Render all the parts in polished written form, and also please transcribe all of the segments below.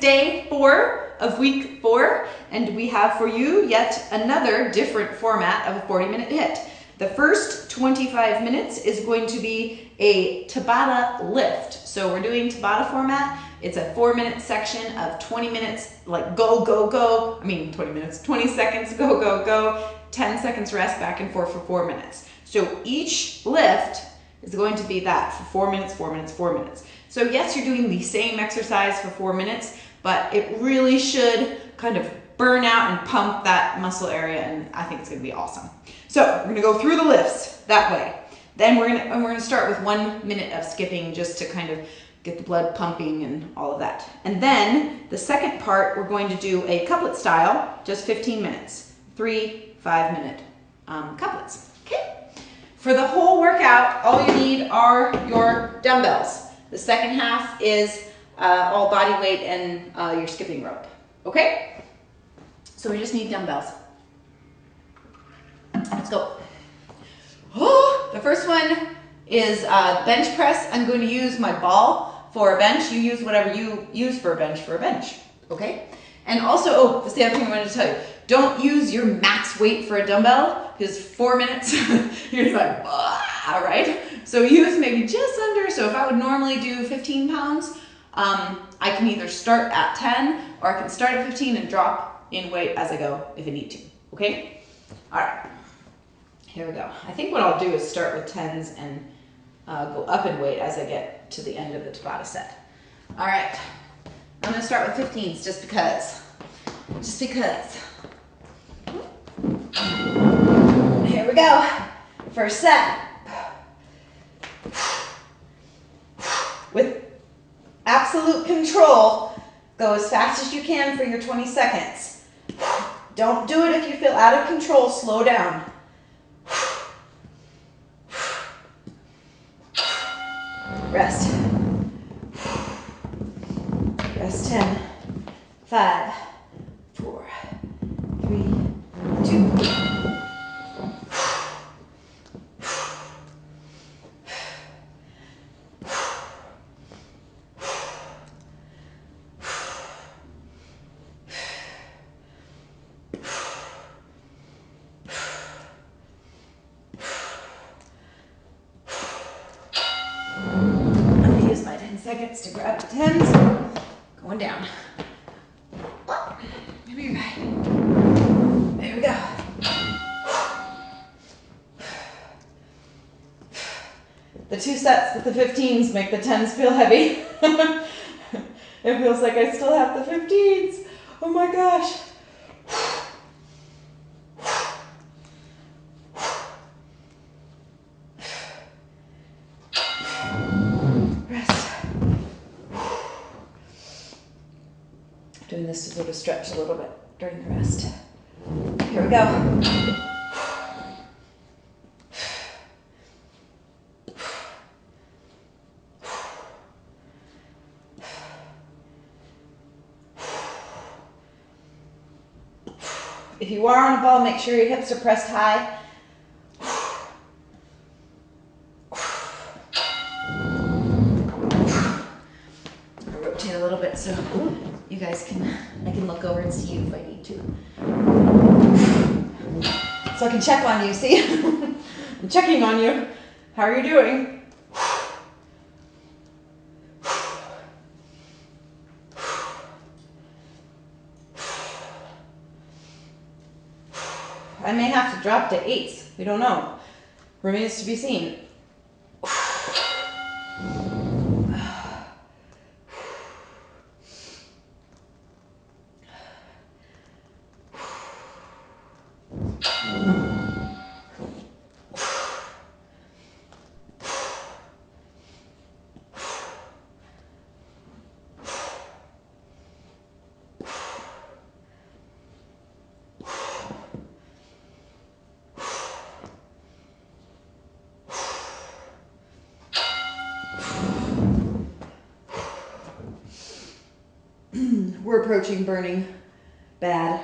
day 4 of week 4, and we have for you yet another different format of a 40-minute HIIT. The first 25 minutes is going to be a Tabata lift. So we're doing Tabata format. It's a 4-minute section of 20 minutes, like go, go, go. I mean 20 minutes, 20 seconds, go, go, go. 10 seconds rest, back and forth for 4 minutes. So each lift is going to be that for 4 minutes, 4 minutes, 4 minutes. So yes, you're doing the same exercise for 4 minutes, but it really should kind of burn out and pump that muscle area, and I think it's gonna be awesome. So we're gonna go through the lifts that way. Then we're gonna start with 1 minute of skipping just to kind of get the blood pumping and all of that. And then the second part, we're going to do a couplet style, just 15 minutes, 3 5-minute couplets, okay? For the whole workout, all you need are your dumbbells. The second half is all body weight and your skipping rope, okay? So we just need dumbbells. Let's go. Oh, the first one is bench press. I'm going to use my ball for a bench. You use whatever you use for a bench, okay? And also, oh, that's the other thing I wanted to tell you. Don't use your max weight for a dumbbell, because 4 minutes, you're just like, ah, right? So use maybe just under. So if I would normally do 15 pounds, I can either start at 10 or I can start at 15 and drop in weight as I go if I need to, okay? All right, here we go. I think what I'll do is start with 10s and go up in weight as I get to the end of the Tabata set. All right, I'm gonna start with 15s just because. Here we go, first set. With absolute control, go as fast as you can for your 20 seconds. Don't do it if you feel out of control, slow down. Rest. Rest 10, 5, 4, 3, 2. Seconds to grab the 10s, going down. Maybe you're back. There we go. The 2 sets with the 15s make the 10s feel heavy. It feels like I still have the 15s. Oh my gosh. Doing this to sort of stretch a little bit during the rest. Here we go. If you are on a ball, make sure your hips are pressed high. I'll rotate a little bit so you guys I can look over and see you if I need to. So I can check on you, see? I'm checking on you. How are you doing? I may have to drop to 8s. We don't know. Remains to be seen. We're approaching burning bad.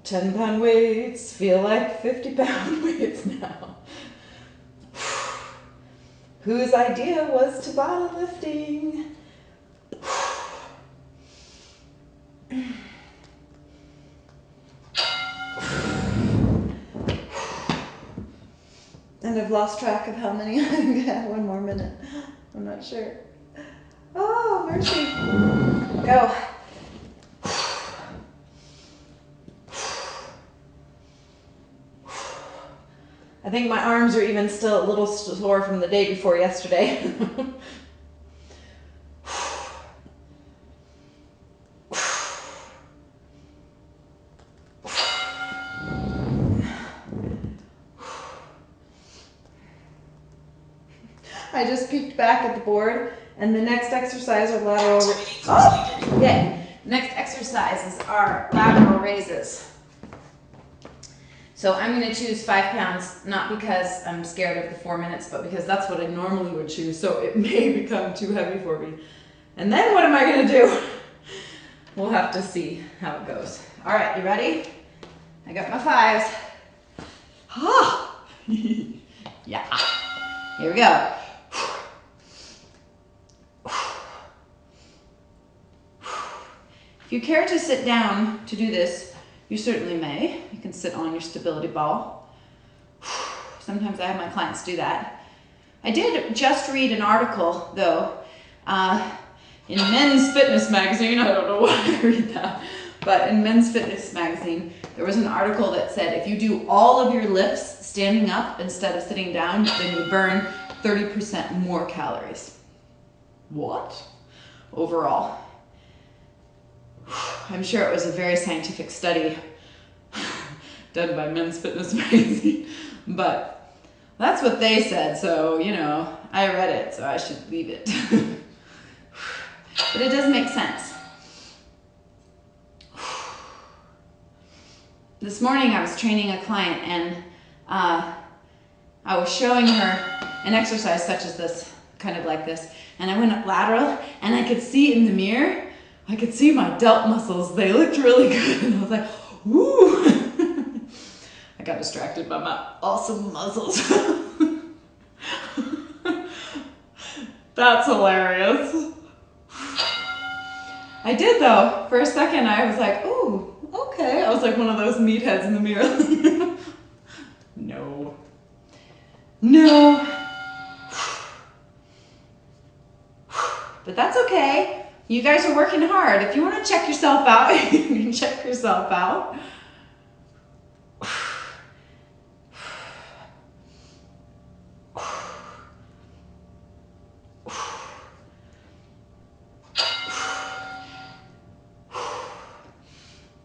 10-pound weights feel like 50-pound weights now. whose idea was Tabata lifting. And I've lost track of how many. I think I have one more minute. I'm not sure. Oh, mercy. Go. I think my arms are even still a little sore from the day before yesterday. I just peeked back at the board, and the next exercise are lateral. Oh, yeah. Next exercises are lateral raises. So I'm going to choose 5 pounds, not because I'm scared of the 4 minutes, but because that's what I normally would choose. So it may become too heavy for me. And then what am I going to do? We'll have to see how it goes. All right, you ready? I got my 5s. Ah. Yeah. Here we go. If you care to sit down to do this, you certainly may. You can sit on your stability ball. Sometimes I have my clients do that. I did just read an article, though, in Men's Fitness magazine. I don't know why I read that, but in Men's Fitness magazine, there was an article that said if you do all of your lifts standing up instead of sitting down, then you burn 30% more calories. What? Overall. I'm sure it was a very scientific study done by Men's Fitness magazine, but that's what they said, so, you know, I read it, so I should leave it. But it does make sense. This morning I was training a client, and I was showing her an exercise such as this, kind of like this, and I went up lateral, and I could see in the mirror, I could see my delt muscles. They looked really good, and I was like, woo! I got distracted by my awesome muscles. That's hilarious. I did, though. For a second, I was like, ooh, okay. I was like one of those meatheads in the mirror. No. No. But that's okay. You guys are working hard. If you want to check yourself out, you can check yourself out.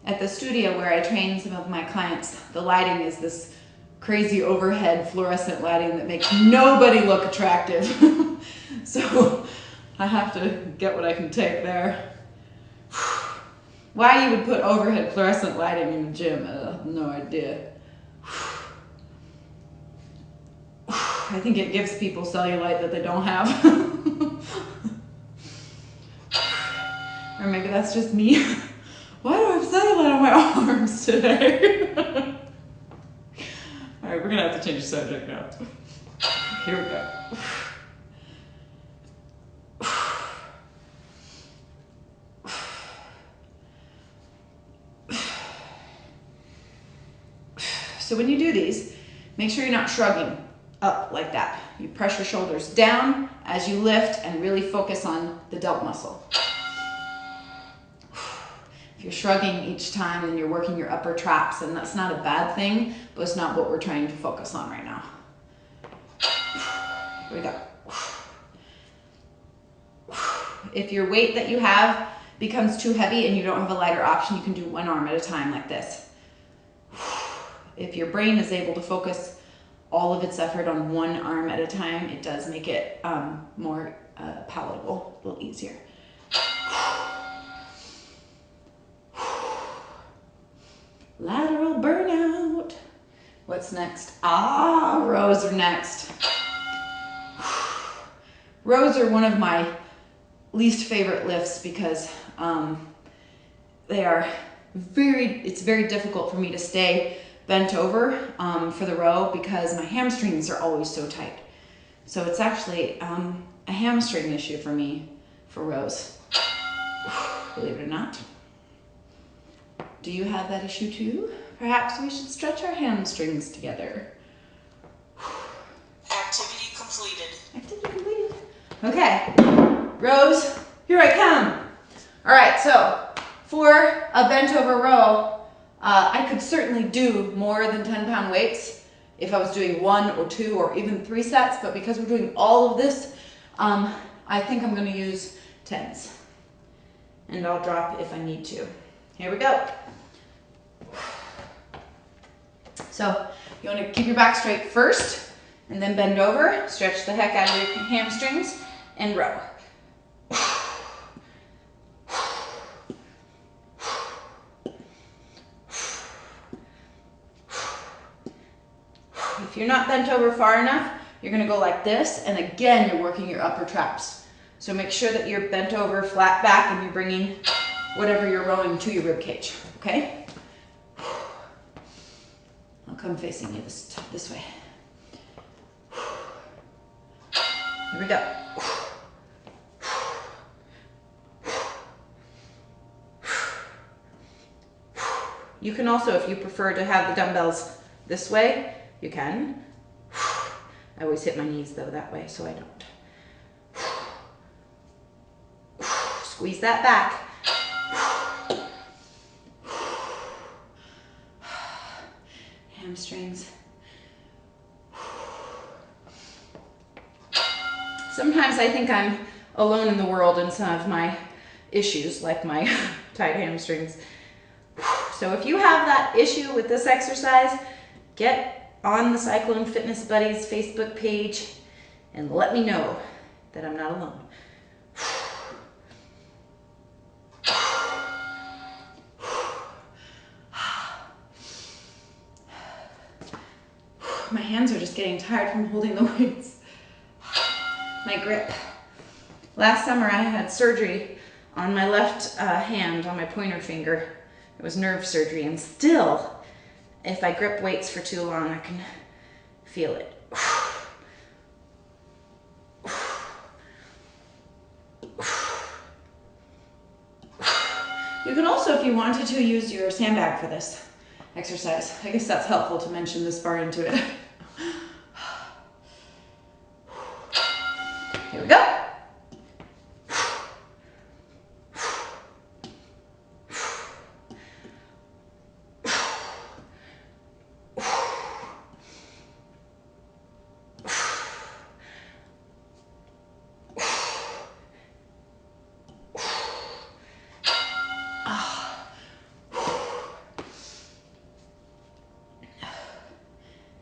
At the studio where I train some of my clients, the lighting is this crazy overhead fluorescent lighting that makes nobody look attractive. So I have to get what I can take there. Why you would put overhead fluorescent lighting in the gym, I have no idea. I think it gives people cellulite that they don't have. Or maybe that's just me. Why do I have cellulite on my arms today? All right, we're gonna have to change the subject now. Here we go. So when you do these, make sure you're not shrugging up like that. You press your shoulders down as you lift and really focus on the delt muscle. If you're shrugging each time, then you're working your upper traps, and that's not a bad thing, but it's not what we're trying to focus on right now. Here we go. If your weight that you have becomes too heavy and you don't have a lighter option, you can do one arm at a time like this. If your brain is able to focus all of its effort on one arm at a time, it does make it more palatable, a little easier. Lateral burnout. What's next? Rows are next. Rows are one of my least favorite lifts because it's very difficult for me to stay bent over for the row because my hamstrings are always so tight. So it's actually a hamstring issue for me for rows, believe it or not. Do you have that issue too? Perhaps we should stretch our hamstrings together. Activity completed. Activity completed. Okay, rows, here I come. All right, so for a bent over row, I could certainly do more than 10-pound weights if I was doing 1 or 2 or even 3 sets, but because we're doing all of this, I think I'm gonna use 10s. And I'll drop if I need to. Here we go. So you wanna keep your back straight first, and then bend over, stretch the heck out of your hamstrings, and row. If you're not bent over far enough, you're gonna go like this, and again, you're working your upper traps. So make sure that you're bent over, flat back, and you're bringing whatever you're rowing to your rib cage, okay? I'll come facing you this way. Here we go. You can also, if you prefer to have the dumbbells this way, you can. I always hit my knees though that way, so I don't. Squeeze that back. Hamstrings. Sometimes I think I'm alone in the world in some of my issues, like my tight hamstrings. So if you have that issue with this exercise, get on the Cyclone Fitness Buddies Facebook page and let me know that I'm not alone. My hands are just getting tired from holding the weights. My grip. Last summer I had surgery on my left hand, on my pointer finger. It was nerve surgery, and still, if I grip weights for too long, I can feel it. You can also, if you wanted to, use your sandbag for this exercise. I guess that's helpful to mention this far into it. Here we go.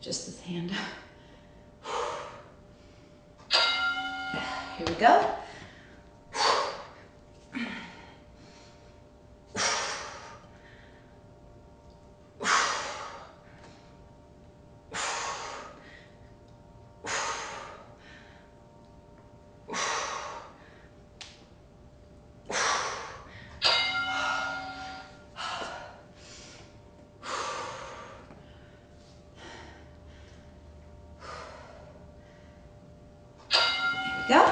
Just this hand. Here we go. Go.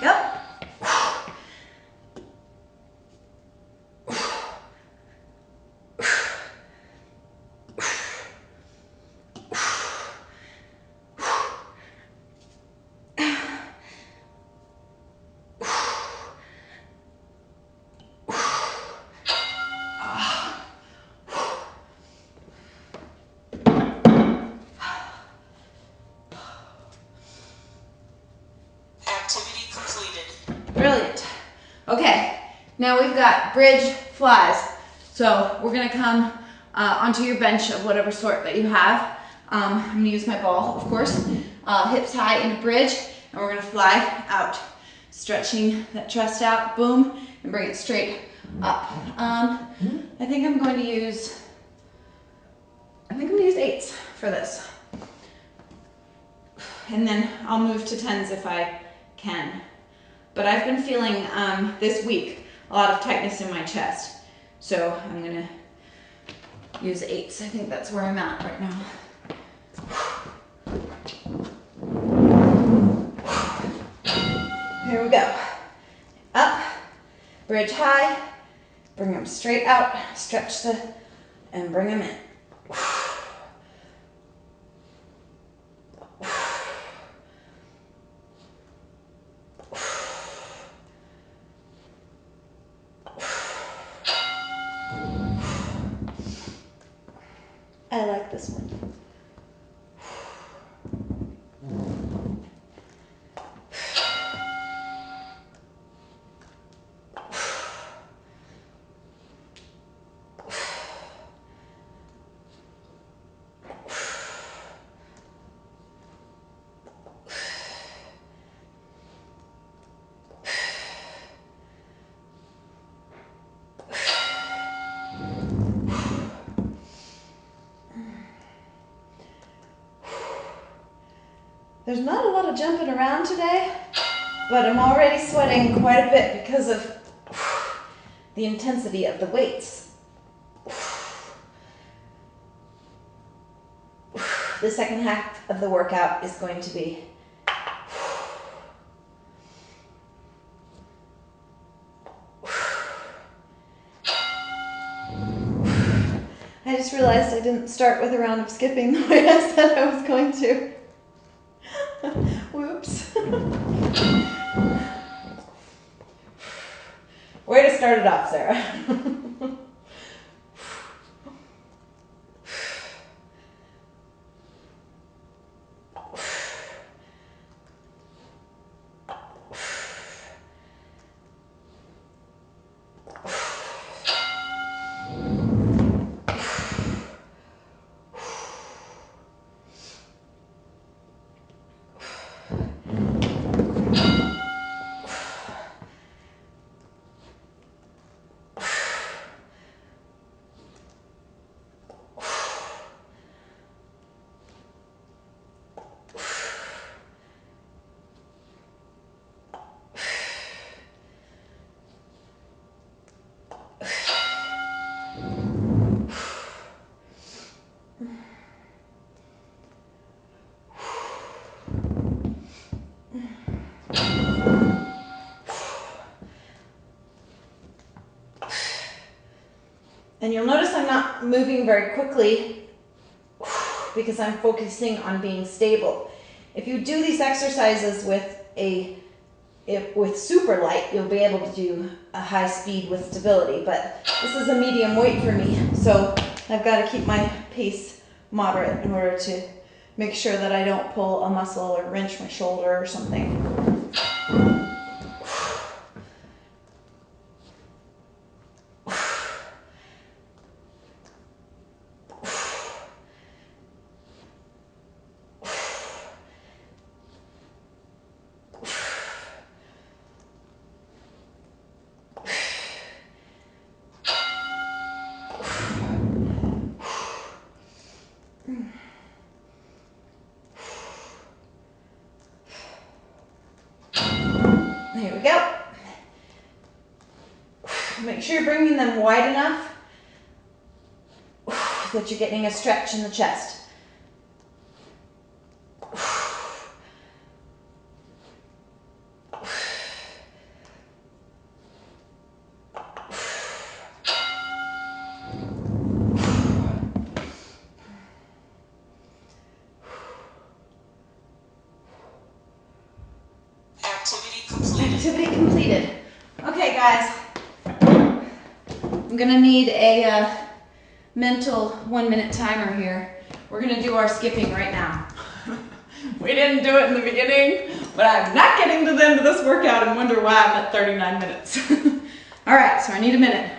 Go. Brilliant. Okay, now we've got bridge flies. So we're gonna come onto your bench of whatever sort that you have. I'm gonna use my ball, of course. Hips high in a bridge, and we're gonna fly out. Stretching that chest out, boom, and bring it straight up. I think I'm going to use 8s for this. And then I'll move to 10s if I can. But I've been feeling this week a lot of tightness in my chest. So I'm gonna use 8s. I think that's where I'm at right now. Here we go. Up, bridge high, bring them straight out, stretch and bring them in. I like this one. There's not a lot of jumping around today, but I'm already sweating quite a bit because of the intensity of the weights. The second half of the workout is going to be I just realized I didn't start with a round of skipping the way I said I was going to. Whoops. Way to start it off, Sarah. And you'll notice I'm not moving very quickly because I'm focusing on being stable. If you do these exercises with super light, you'll be able to do a high speed with stability, but this is a medium weight for me, so I've got to keep my pace moderate in order to make sure that I don't pull a muscle or wrench my shoulder or something. Here we go. Make sure you're bringing them wide enough that you're getting a stretch in the chest. Activity completed. Okay, guys. I'm gonna need a mental 1-minute timer here. We're gonna do our skipping right now. We didn't do it in the beginning, but I'm not getting to the end of this workout and wonder why I'm at 39 minutes. All right, so I need a minute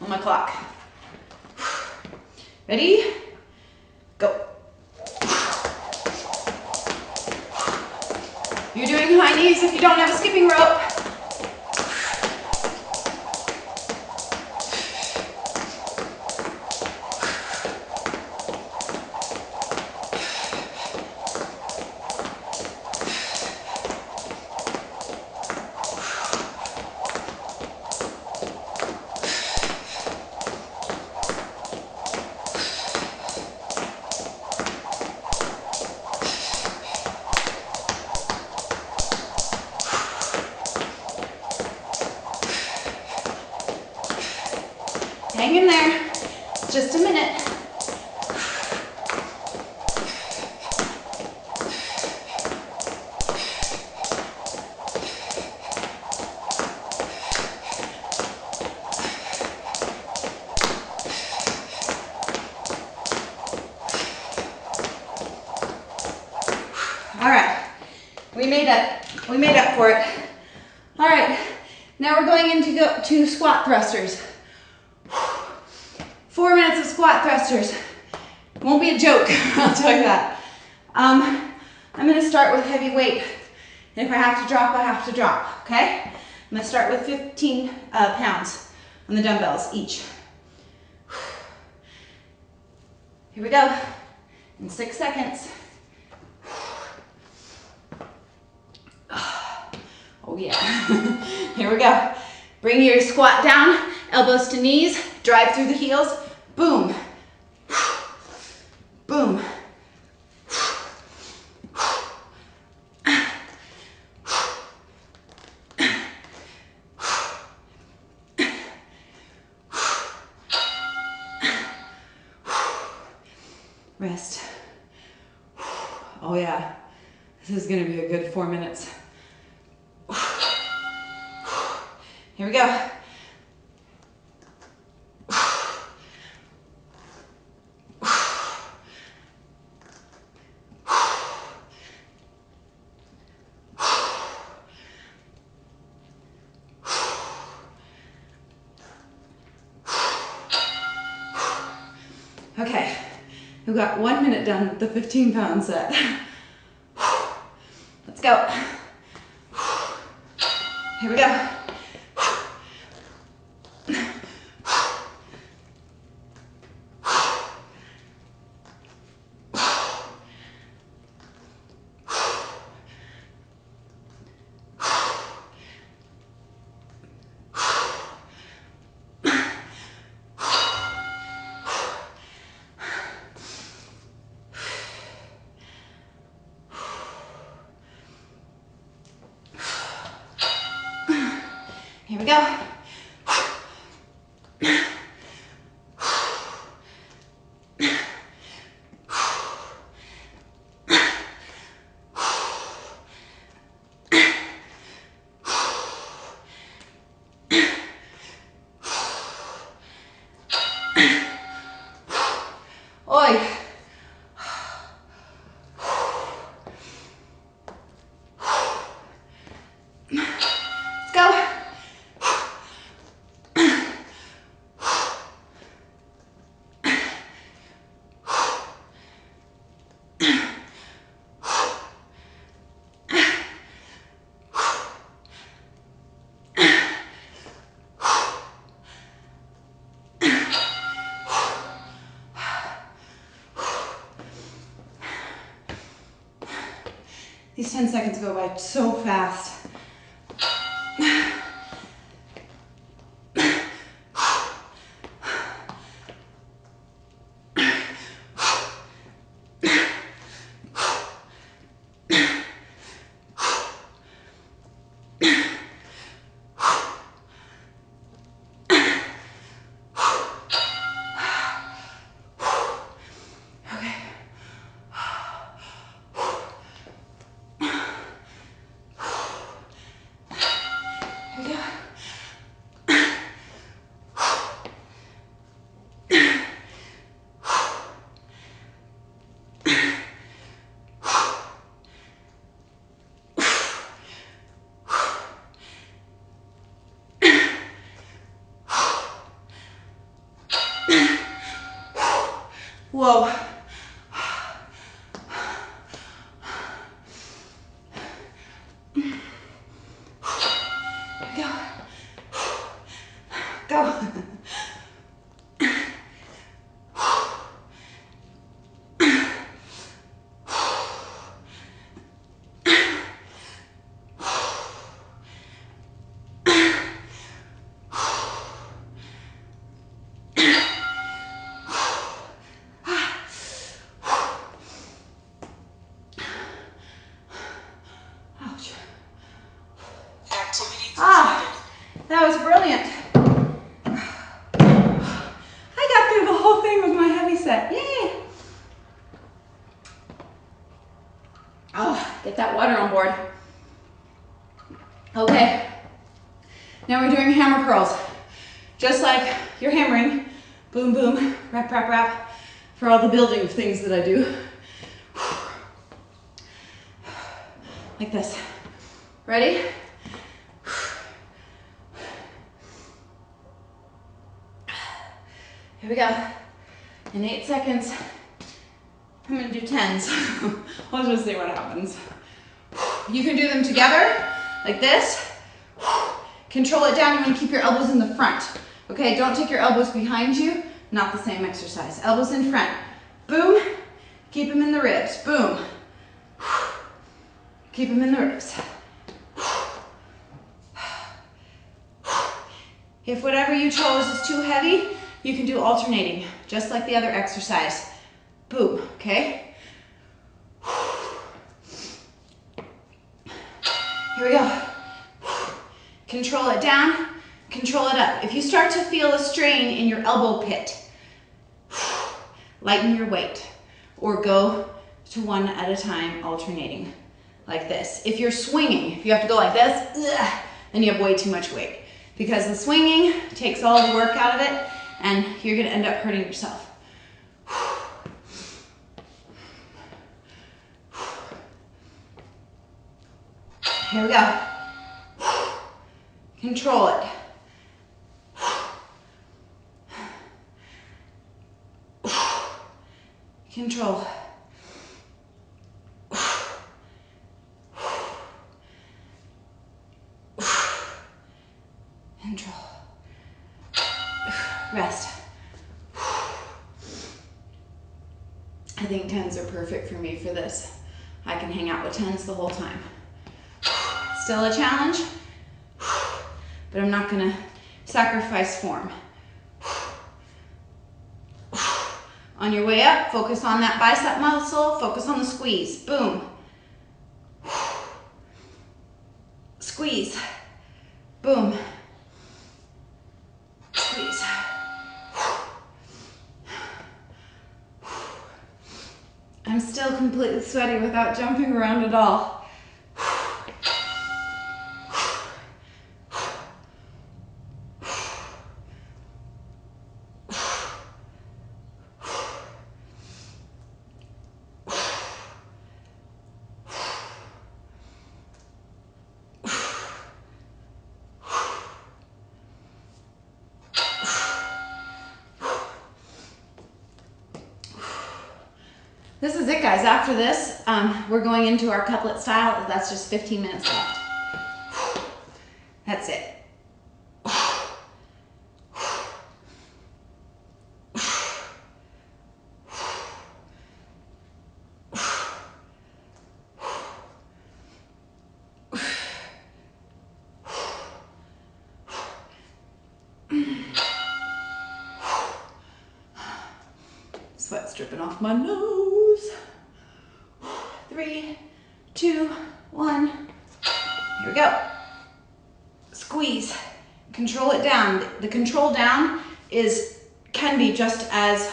on my clock. Ready? Go. You're doing don't have a skipping rope. Hang in there, just a minute. All right, we made up for it. All right, now we're going into squat thrusters. 4 minutes of squat thrusters. Won't be a joke, I'll tell you that. I'm gonna start with heavy weight. And if I have to drop, I have to drop, okay? I'm gonna start with 15 pounds on the dumbbells each. Here we go, in 6 seconds. Oh yeah, here we go. Bring your squat down, elbows to knees, drive through the heels, boom, boom. Rest. Oh yeah, this is gonna be a good 4 minutes. Here we go. Okay, we've got 1 minute done with the 15-pound set. Let's go. Here we go. Here we go. Oi. Let's go. These 10 seconds go by so fast. Whoa. Get that water on board. Okay. Now we're doing hammer curls. Just like you're hammering. Boom, boom, rap, rap, rap. For all the building things that I do. Like this. Ready? Here we go. In 8 seconds, I'm gonna do 10s. Let's just see what happens. You can do them together, like this. Control it down. You wanna keep your elbows in the front. Okay, don't take your elbows behind you. Not the same exercise. Elbows in front. Boom. Keep them in the ribs. Boom. Keep them in the ribs. If whatever you chose is too heavy, you can do alternating, just like the other exercise. Boom, okay? Here we go. Control it down, control it up. If you start to feel a strain in your elbow pit, lighten your weight or go to one at a time, alternating like this. If you're swinging, if you have to go like this, then you have way too much weight because the swinging takes all the work out of it and you're gonna end up hurting yourself. Here we go. Control it. Control. Control. Rest. I think 10s are perfect for me for this. I can hang out with 10s the whole time. Still a challenge, but I'm not gonna sacrifice form. On your way up, focus on that bicep muscle, focus on the squeeze. Boom. Squeeze. Boom. Squeeze. I'm still completely sweaty without jumping around at all. This is it, guys. After this, we're going into our couplet style. That's just 15 minutes left. That's it. Sweat's dripping off my nose. 3, 2, 1. Here we go. Squeeze. Control it down. The control down can be just as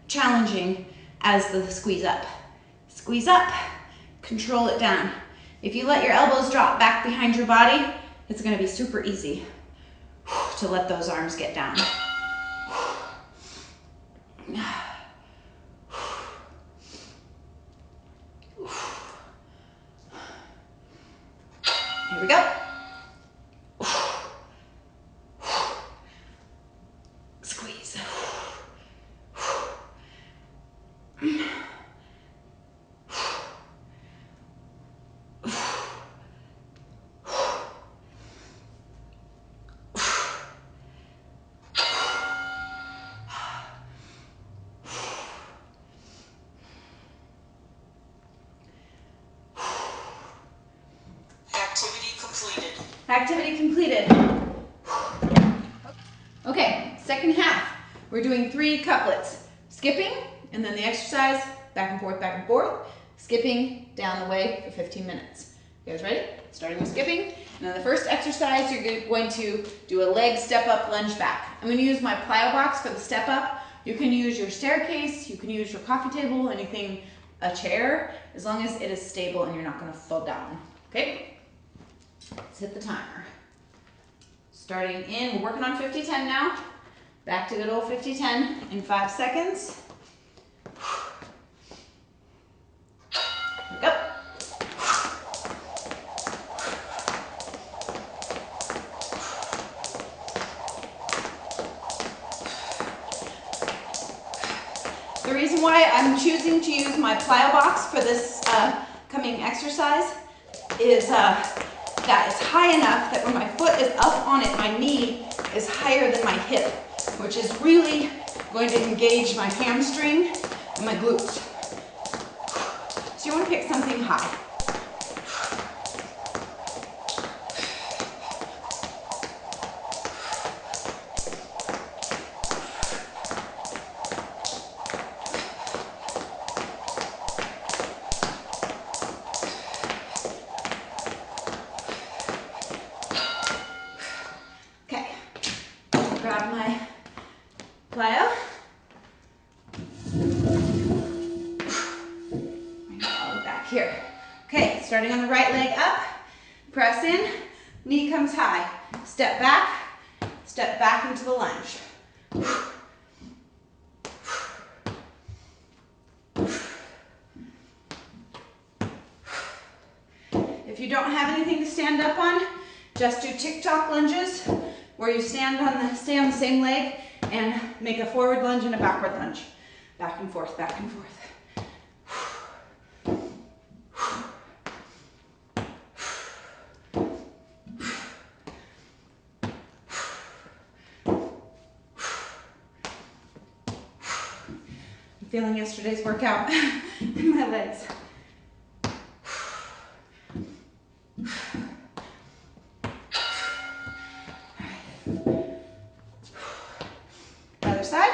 challenging as the squeeze up. Squeeze up. Control it down. If you let your elbows drop back behind your body, it's going to be super easy to let those arms get down. Here we go. Squeeze. Activity completed. Okay, second half. We're doing 3 couplets. Skipping, and then the exercise, back and forth, skipping down the way for 15 minutes. You guys ready? Starting with skipping. And then the first exercise, you're going to do a leg step up, lunge back. I'm going to use my plyo box for the step up. You can use your staircase, you can use your coffee table, anything a chair, as long as it is stable and you're not gonna fall down, okay? Let's hit the timer. Starting in, we're working on 50-10 now. Back to good old 50-10 in 5 seconds. Here we go. The reason why I'm choosing to use my plyo box for this coming exercise is that it's high enough that when my foot is up on it, my knee is higher than my hip, which is really going to engage my hamstring and my glutes. So you want to pick something high. Grab my plyo. I'll go back here. Okay, starting on the right leg up, press in, knee comes high, step back into the lunge. If you don't have anything to stand up on, just do TikTok lunges, where you stay on the same leg and make a forward lunge and a backward lunge. Back and forth, back and forth. I'm feeling yesterday's workout in my legs. Other side.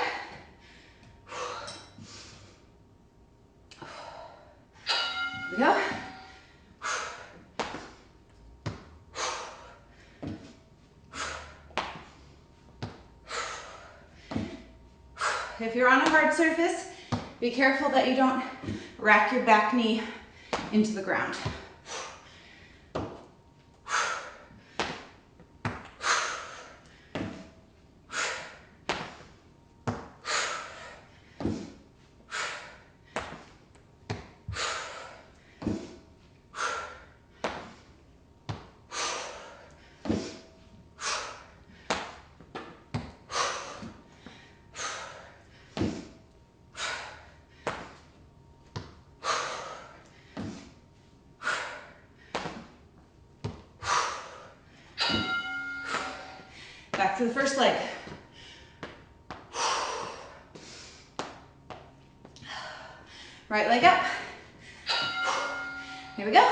Here we go. If you're on a hard surface, be careful that you don't rack your back knee into the ground. Back to the first leg. Right leg up. Here we go.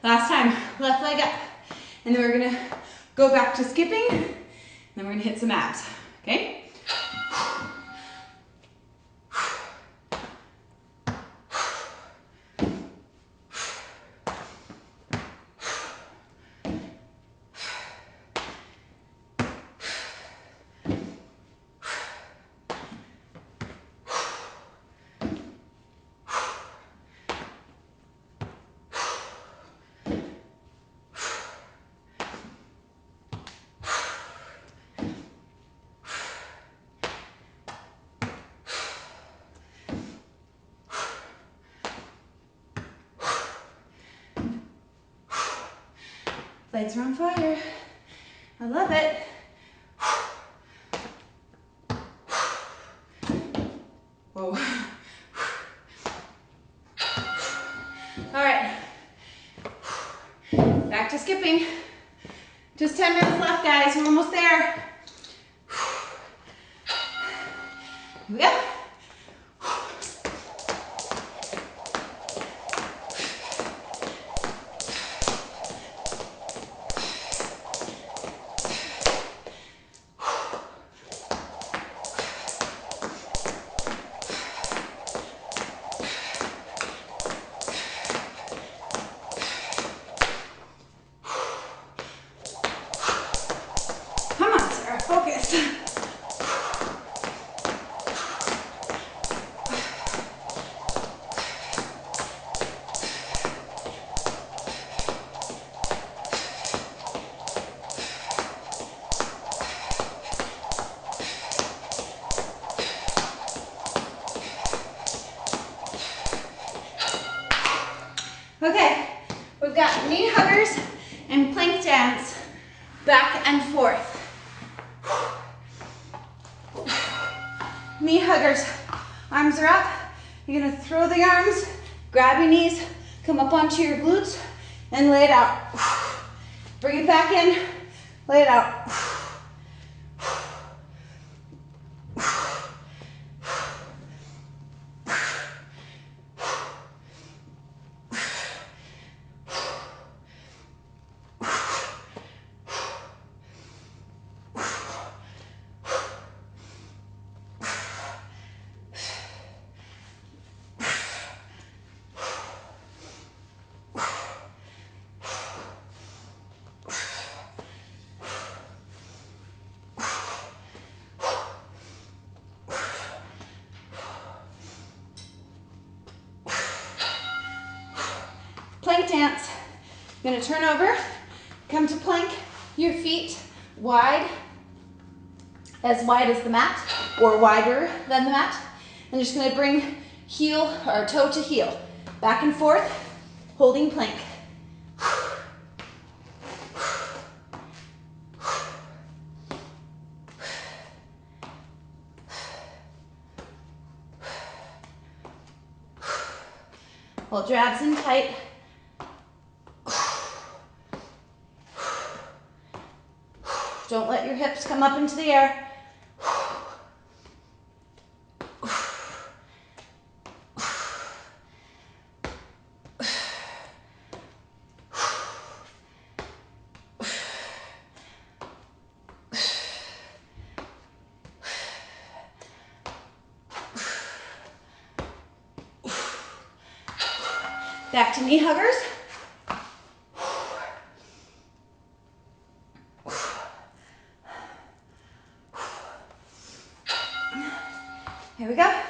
Last time, left leg up. And then we're gonna go back to skipping, and then we're gonna hit some abs, okay? Legs are on fire. I love it. skipping. Just 10 minutes left, guys. We're almost there. Here we go. Come on, Sarah, focus. Okay, we've got knee huggers and plank dance, back and forth. Knee huggers, arms are up. You're gonna throw the arms, grab your knees, come up onto your glutes, and lay it out. Bring it back in, lay it out. Plank dance. You're gonna turn over, come to plank, your feet wide as the mat, or wider than the mat. And you're just gonna bring heel or toe to heel, back and forth, holding plank. Hold your abs in tight. Don't let your hips come up into the air. Back to knee huggers. Here we go.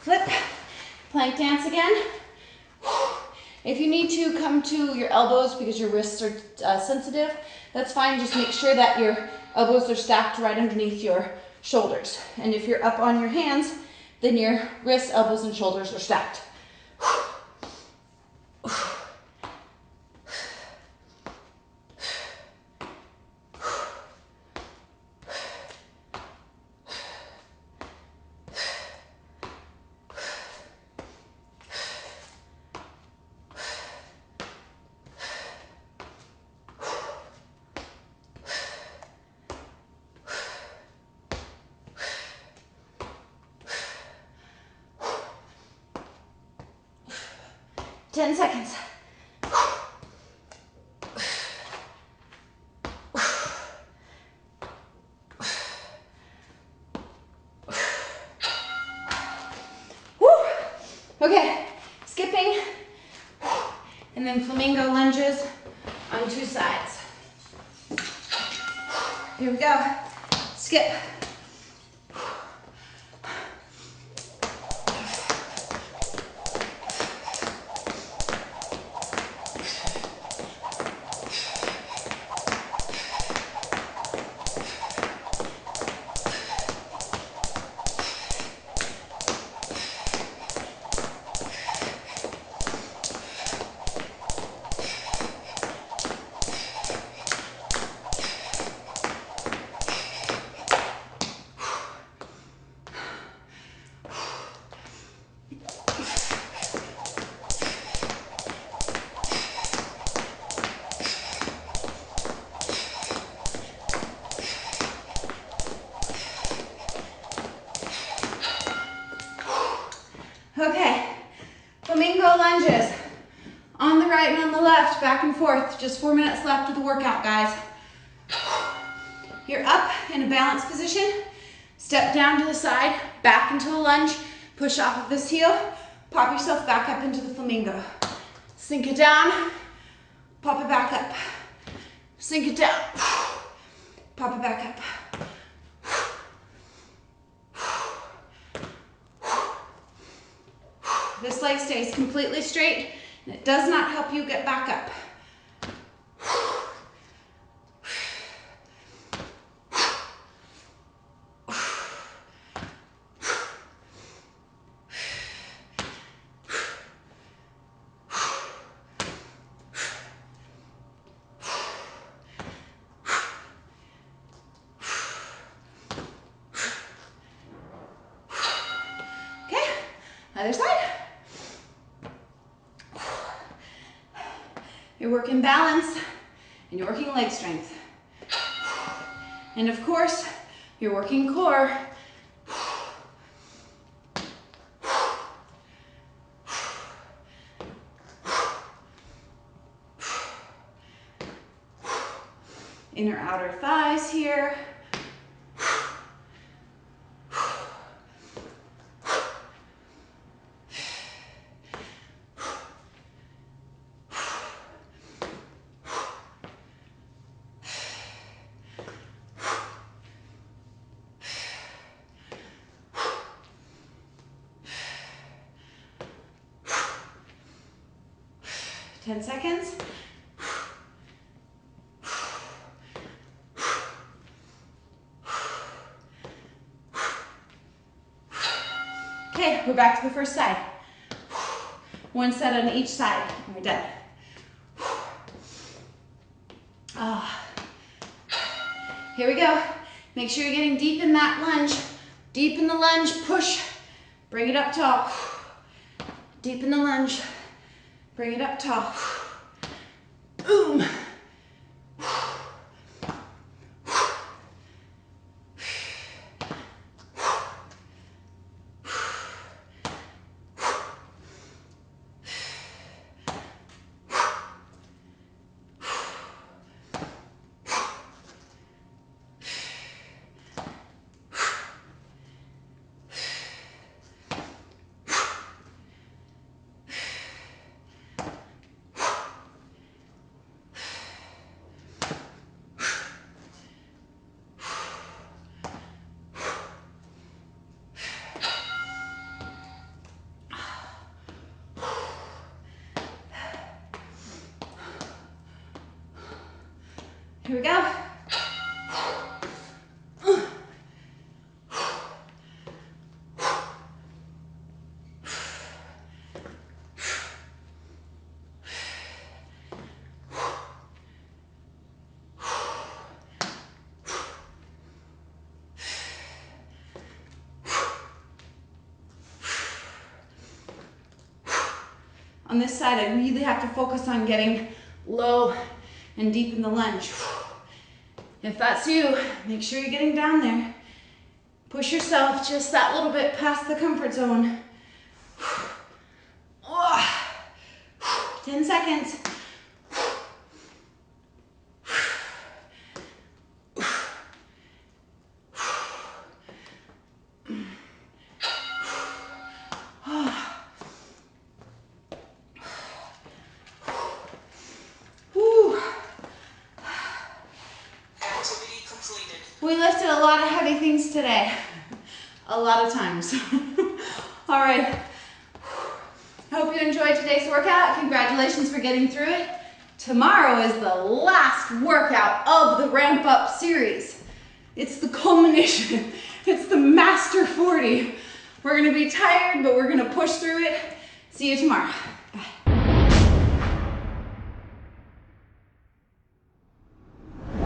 Flip, plank dance again. If you need to come to your elbows because your wrists are sensitive, that's fine. Just make sure that your elbows are stacked right underneath your shoulders. And if you're up on your hands, then your wrists, elbows, and shoulders are stacked. Ten seconds. Woo. Okay, skipping and then flamingo lunges on 2 sides. Here we go. Skip. Okay, flamingo lunges on the right and on the left, back and forth. Just 4 minutes left of the workout, guys. You're up in a balanced position. Step down to the side, back into a lunge. Push off of this heel. Pop yourself back up into the flamingo. Sink it down. Pop it back up. Sink it down. Pop it back up. This leg stays completely straight, and it does not help you get back up. Okay, other side. You're working balance, and you're working leg strength. And of course, you're working core. Inner outer thighs here. Ten seconds. Okay, we're back to the first side. 1 set on each side, and we're done. Here we go. Make sure you're getting deep in that lunge. Deep in the lunge, push. Bring it up tall. Deep in the lunge. Bring it up tall. Boom. Here we go. On this side, I really have to focus on getting low and deep in the lunge. If that's you, make sure you're getting down there. Push yourself just that little bit past the comfort zone. 10 seconds. We lifted a lot of heavy things today. A lot of times. All right. Hope you enjoyed today's workout. Congratulations for getting through it. Tomorrow is the last workout of the Ramp Up series. It's the culmination. It's the Master 40. We're gonna be tired, but we're gonna push through it. See you tomorrow.